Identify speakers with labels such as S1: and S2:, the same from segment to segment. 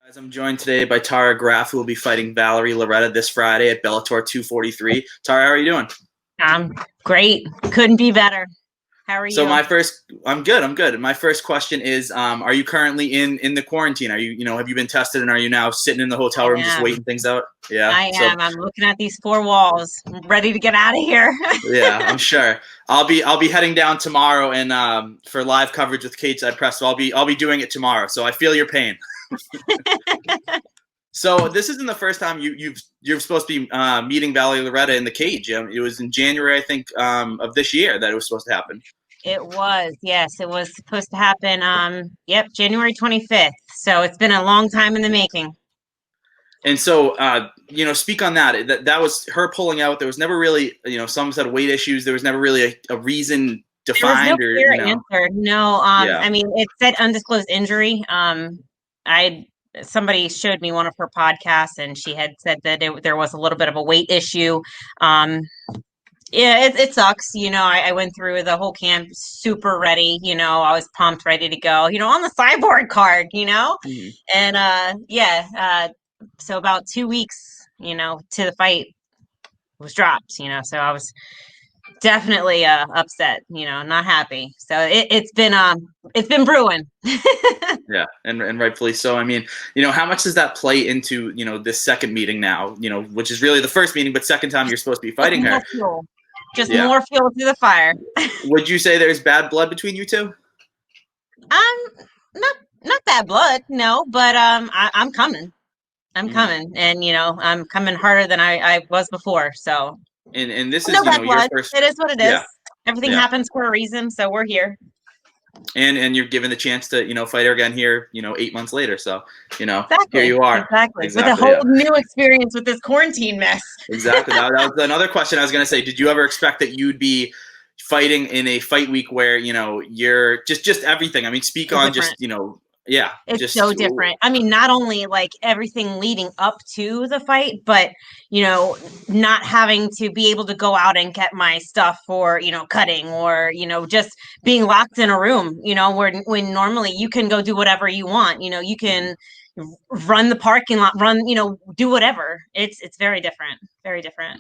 S1: Guys, I'm joined today by Tara Graff, who will be fighting Valerie Loureda this Friday at Bellator 243. Tara, how are you doing?
S2: I'm great. Couldn't be better. How are you?
S1: I'm good. My first question is, are you currently in the quarantine? Are you, have you been tested, and are you now sitting in the hotel room just waiting things out? Yeah.
S2: I am. I'm looking at these four walls, ready to get out of here.
S1: Yeah, I'm sure. I'll be heading down tomorrow and for live coverage with Cage Side Press. So I'll be doing it tomorrow. So I feel your pain. So this isn't the first time you're supposed to be meeting Valerie Loureda in the cage. It was in January, I think, of this year that it was supposed to happen.
S2: It was, yes, it was supposed to happen. Yep, January 25th. So it's been a long time in the making.
S1: And so, speak on that. That was her pulling out. There was never really, some said weight issues. There was never really a reason defined.
S2: There was no clear answer. No,
S1: Yeah.
S2: I mean, it said undisclosed injury. Somebody showed me one of her podcasts, and she had said that there was a little bit of a weight issue. Yeah, it sucks. I went through the whole camp super ready. I was pumped, ready to go. On the Cyborg card.
S1: Mm-hmm.
S2: And so about 2 weeks, to the fight was dropped. So I was definitely upset. Not happy. So it's been brewing.
S1: Yeah, and rightfully so. I mean, how much does that play into this second meeting now? Which is really the first meeting, but second time you're supposed to be fighting her.
S2: Just more fuel to the fire.
S1: Would you say there's bad blood between you two?
S2: Not bad blood, no, but I'm coming. I'm coming, and I'm coming harder than I was before. So
S1: and this is
S2: no bad blood.
S1: Your first.
S2: It is what it is.
S1: Yeah.
S2: Everything happens for a reason, so we're here.
S1: And you're given the chance to fight her again here 8 months later. So
S2: exactly,
S1: here you are
S2: exactly with a whole new experience with this quarantine mess.
S1: Exactly. That was another question I was going to say. Did you ever expect that you'd be fighting in a fight week where you're just everything? I mean, speak on just yeah,
S2: it's
S1: just
S2: so different. I mean, not only like everything leading up to the fight, but not having to be able to go out and get my stuff for cutting, or just being locked in a room, when normally you can go do whatever you want. You can run the parking lot, do whatever. It's very different, very different.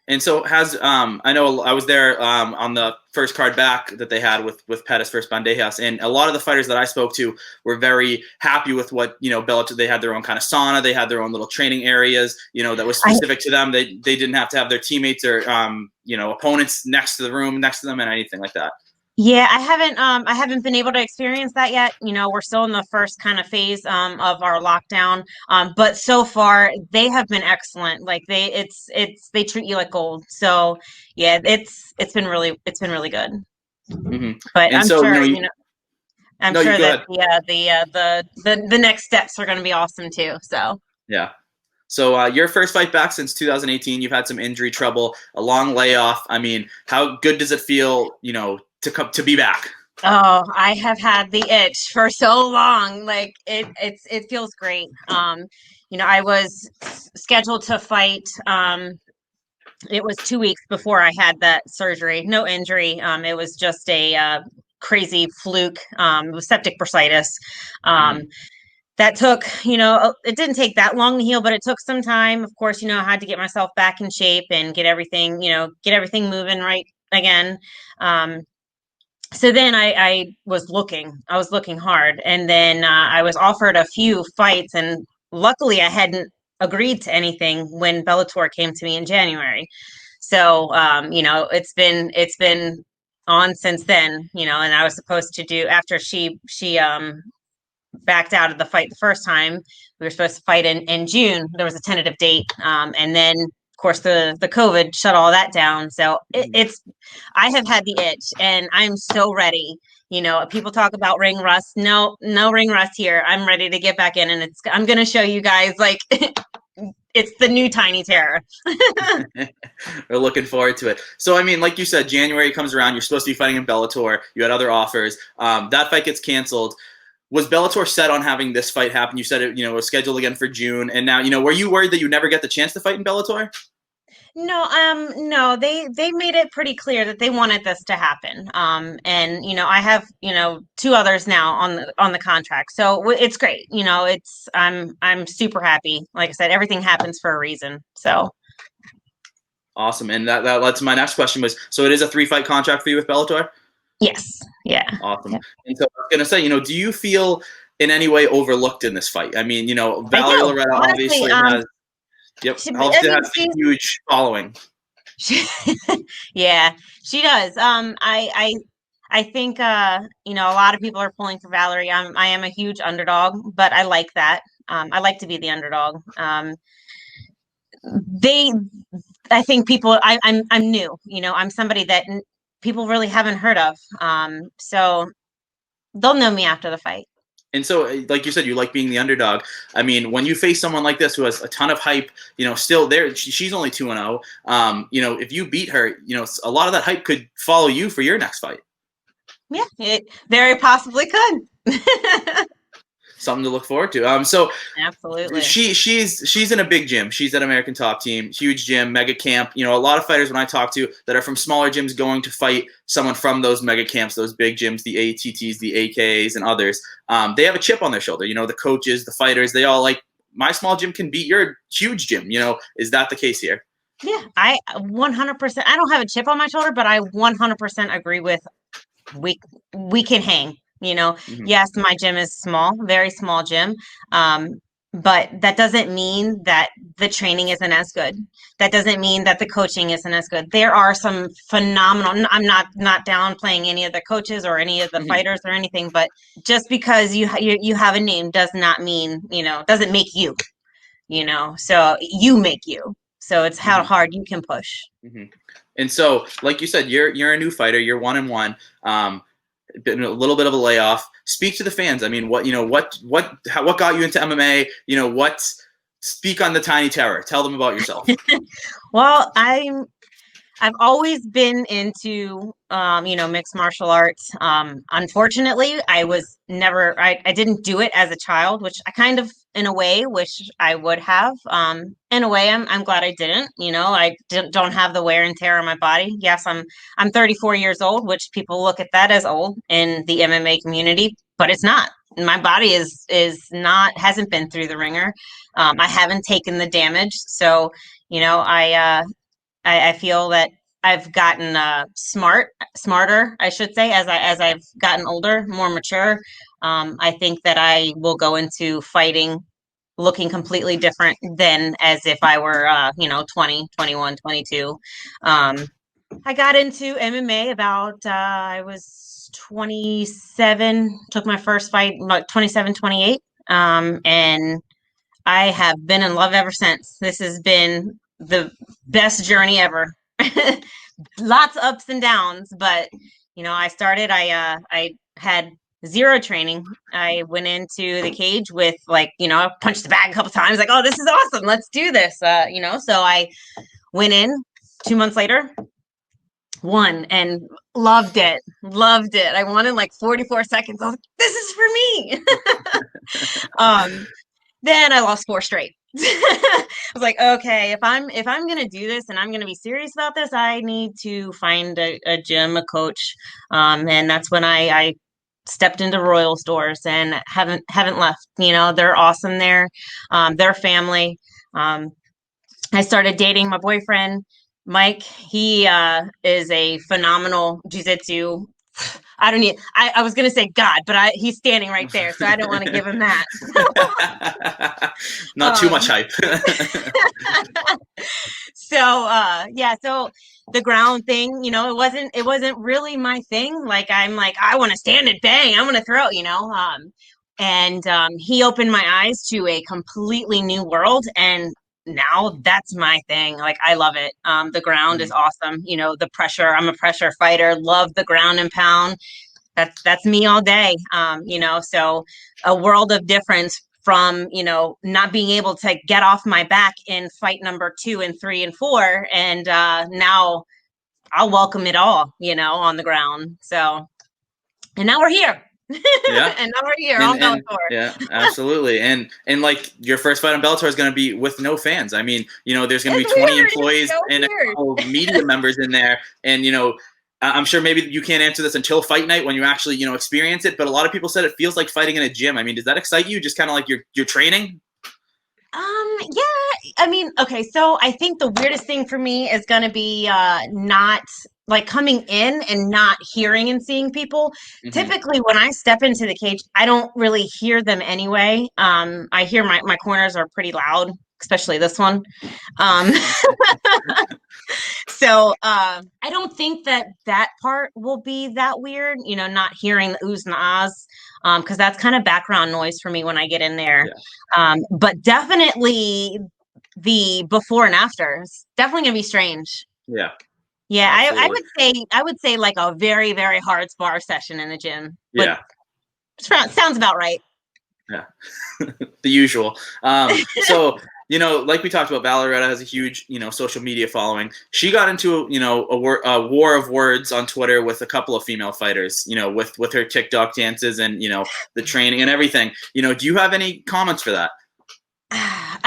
S1: And so I know I was there on the first card back that they had with Pettis versus Bandejas, and a lot of the fighters that I spoke to were very happy with what Bellator. They had their own kind of sauna, they had their own little training areas, that was specific to them. They didn't have to have their teammates or opponents next to them and anything like that.
S2: Yeah, I haven't been able to experience that yet. We're still in the first kind of phase of our lockdown. But so far they have been excellent. Like they treat you like gold. So yeah, it's been really good.
S1: Mm-hmm.
S2: But
S1: and
S2: I'm
S1: so,
S2: sure I'm
S1: no,
S2: sure that the next steps are going to be awesome too. So
S1: yeah. So your first fight back since 2018, you've had some injury trouble, a long layoff. I mean, how good does it feel, to be back?
S2: Oh, I have had the itch for so long. Like it feels great. I was scheduled to fight. It was 2 weeks before I had that surgery. No injury. It was just a crazy fluke. It was septic bursitis. That took, it didn't take that long to heal, but it took some time. Of course, I had to get myself back in shape and get everything moving right again. So then I was looking hard, and then I was offered a few fights, and luckily I hadn't agreed to anything when Bellator came to me in January. So, it's been on since then, and I was supposed to do, after she backed out of the fight the first time, we were supposed to fight in June. There was a tentative date. And then of course the COVID shut all that down. So I have had the itch, and I'm so ready. People talk about ring rust. No ring rust here. I'm ready to get back in, and I'm going to show you guys, like, it's the new Tiny Terror.
S1: We're looking forward to it. So, I mean, like you said, January comes around. You're supposed to be fighting in Bellator. You had other offers. That fight gets canceled. Was Bellator set on having this fight happen? You said it, was scheduled again for June. And now, were you worried that you never get the chance to fight in Bellator?
S2: No, they made it pretty clear that they wanted this to happen. And I have, two others now on the contract. So it's great. I'm super happy. Like I said, everything happens for a reason. So
S1: Awesome. And that led to my next question was, so it is a 3-fight contract for you with Bellator?
S2: yes. Yeah.
S1: Awesome.
S2: Yeah.
S1: And so I was gonna say, do you feel in any way overlooked in this fight? I mean,
S2: I
S1: Valerie
S2: do.
S1: Loureda
S2: Honestly,
S1: obviously has, yep,
S2: I
S1: obviously
S2: mean,
S1: has a huge following.
S2: she, yeah, she does. I think a lot of people are pulling for Valerie. I am a huge underdog, but I like that. I like to be the underdog. They I think people I'm new, I'm somebody that people really haven't heard of. So they'll know me after the fight.
S1: And so, like you said, you like being the underdog. I mean, when you face someone like this who has a ton of hype, still there, she's only 2-0. If you beat her, a lot of that hype could follow you for your next fight.
S2: Yeah, it very possibly could.
S1: Something to look forward to. So
S2: Absolutely.
S1: she's in a big gym. She's at American Top Team, huge gym, mega camp. A lot of fighters when I talk to that are from smaller gyms going to fight someone from those mega camps, those big gyms, the ATTs, the AKs, and others. They have a chip on their shoulder. The coaches, the fighters, they all like, my small gym can beat your huge gym. Is that the case here?
S2: Yeah, I 100%. I don't have a chip on my shoulder, but I 100% agree with we can hang.
S1: Mm-hmm.
S2: Yes, my gym is small, very small gym. But that doesn't mean that the training isn't as good. That doesn't mean that the coaching isn't as good. There are some phenomenal. I'm not downplaying any of the coaches or any of the fighters or anything, but just because you have a name does not mean doesn't make you. So you make you. So it's how hard you can push.
S1: Mm-hmm. And so, like you said, you're a new fighter. You're 1-1. Been a little bit of a layoff. Speak to the fans. I mean, what got you into MMA? Speak on the Tiny Terror. Tell them about yourself.
S2: Well, I've always been into, mixed martial arts. Unfortunately, I didn't do it as a child, which I kind of, in a way, wish I would have. In a way, I'm glad I didn't. I don't have the wear and tear on my body. Yes, I'm 34 years old, which people look at that as old in the MMA community, but it's not. My body hasn't been through the ringer. I haven't taken the damage, so I feel that I've gotten smarter, I should say, as I've gotten older, more mature. I think that I will go into fighting looking completely different than as if I were, 20, 21, 22. I got into MMA about, I was 27, took my first fight about 27, 28. And I have been in love ever since. This has been the best journey ever. Lots of ups and downs, but I had zero training. I went into the cage with I punched the bag a couple times, like, oh, this is awesome. Let's do this. So I went in 2 months later, won and loved it. Loved it. I won in like 44 seconds. I was like, this is for me. Then I lost 4 straight. I was like, okay, if I'm gonna do this and I'm gonna be serious about this, I need to find a gym, a coach, and that's when I stepped into Royals doors and haven't left. They're awesome there. They're family. I started dating my boyfriend, Mike. He is a phenomenal jiu-jitsu. I was gonna say God, but he's standing right there, so I don't want to give him that.
S1: Not too much hype.
S2: So the ground thing, it wasn't really my thing. Like I'm like, I want to stand and bang, I'm gonna throw, and he opened my eyes to a completely new world, and now that's my thing. Like I love it. The ground is awesome. The pressure. I'm a pressure fighter. Love the ground and pound. That's me all day. So a world of difference from not being able to get off my back in fight number 2 and 3 and 4, and now I'll welcome it all on the ground. So, and now we're here.
S1: Yeah.
S2: And now we're here on
S1: And
S2: Bellator.
S1: yeah, absolutely. And like your first fight on Bellator is going to be with no fans. I mean, there's going to be
S2: It's
S1: 20
S2: weird. It's
S1: employees
S2: so
S1: and a
S2: weird.
S1: couple of media members in there. And I'm sure maybe you can't answer this until fight night when you actually experience it. But a lot of people said it feels like fighting in a gym. I mean, does that excite you? Just kind of like you're training?
S2: Yeah, I mean, okay, so I think the weirdest thing for me is gonna be not like coming in and not hearing and seeing people.
S1: Hmm.
S2: Typically, when I step into the cage, I don't really hear them anyway. I hear my corners are pretty loud, especially this one. Um, so I don't think that part will be that weird, not hearing the oohs and the ahs, because that's kind of background noise for me when I get in there.
S1: Yeah.
S2: But definitely the before and after is definitely gonna be strange.
S1: Yeah.
S2: Yeah,
S1: Absolutely.
S2: I would say like a very, very hard spar session in the gym, but
S1: Yeah.
S2: sounds about right.
S1: Yeah. The usual. So like we talked about, Loureda has a huge, social media following. She got into, a war of words on Twitter with a couple of female fighters, with her TikTok dances and the training and everything. Do you have any comments for that?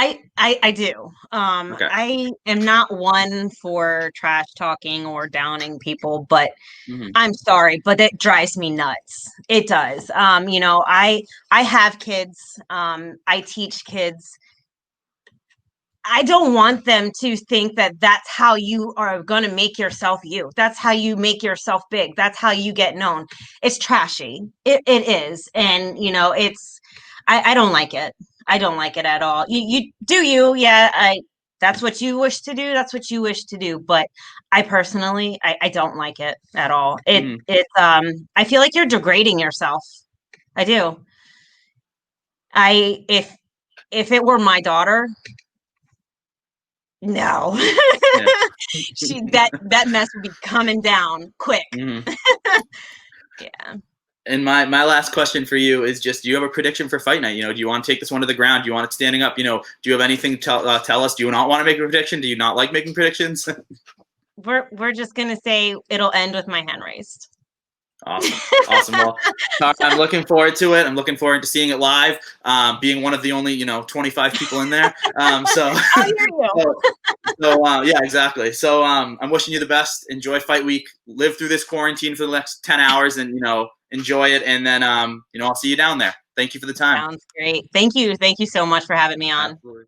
S2: I do.
S1: Okay.
S2: I am not one for trash talking or downing people, but
S1: Hmm.
S2: I'm sorry, but it drives me nuts. It does. I have kids. I teach kids. I don't want them to think that that's how you are going to make yourself you. That's how you make yourself big. That's how you get known. It's trashy. It is. And, I don't like it. I don't like it at all. You do you. Yeah. That's what you wish to do. That's what you wish to do. But I personally, I don't like it at all.
S1: Hmm.
S2: I feel like you're degrading yourself. I do. If it were my daughter, no.
S1: Yeah.
S2: That mess would be coming down quick.
S1: Hmm.
S2: Yeah.
S1: And my last question for you is just: do you have a prediction for fight night? Do you want to take this one to the ground? Do you want it standing up? Do you have anything to tell us? Do you not want to make a prediction? Do you not like making predictions?
S2: We're just gonna say it'll end with my hand raised.
S1: Awesome. Awesome. Well, Tara, I'm looking forward to it. I'm looking forward to seeing it live, being one of the only, 25 people in there.
S2: I hear you.
S1: So, yeah, exactly. So I'm wishing you the best. Enjoy fight week. Live through this quarantine for the next 10 hours and, enjoy it. And then, I'll see you down there. Thank you for the time.
S2: Sounds great. Thank you. Thank you so much for having me on.
S1: Absolutely.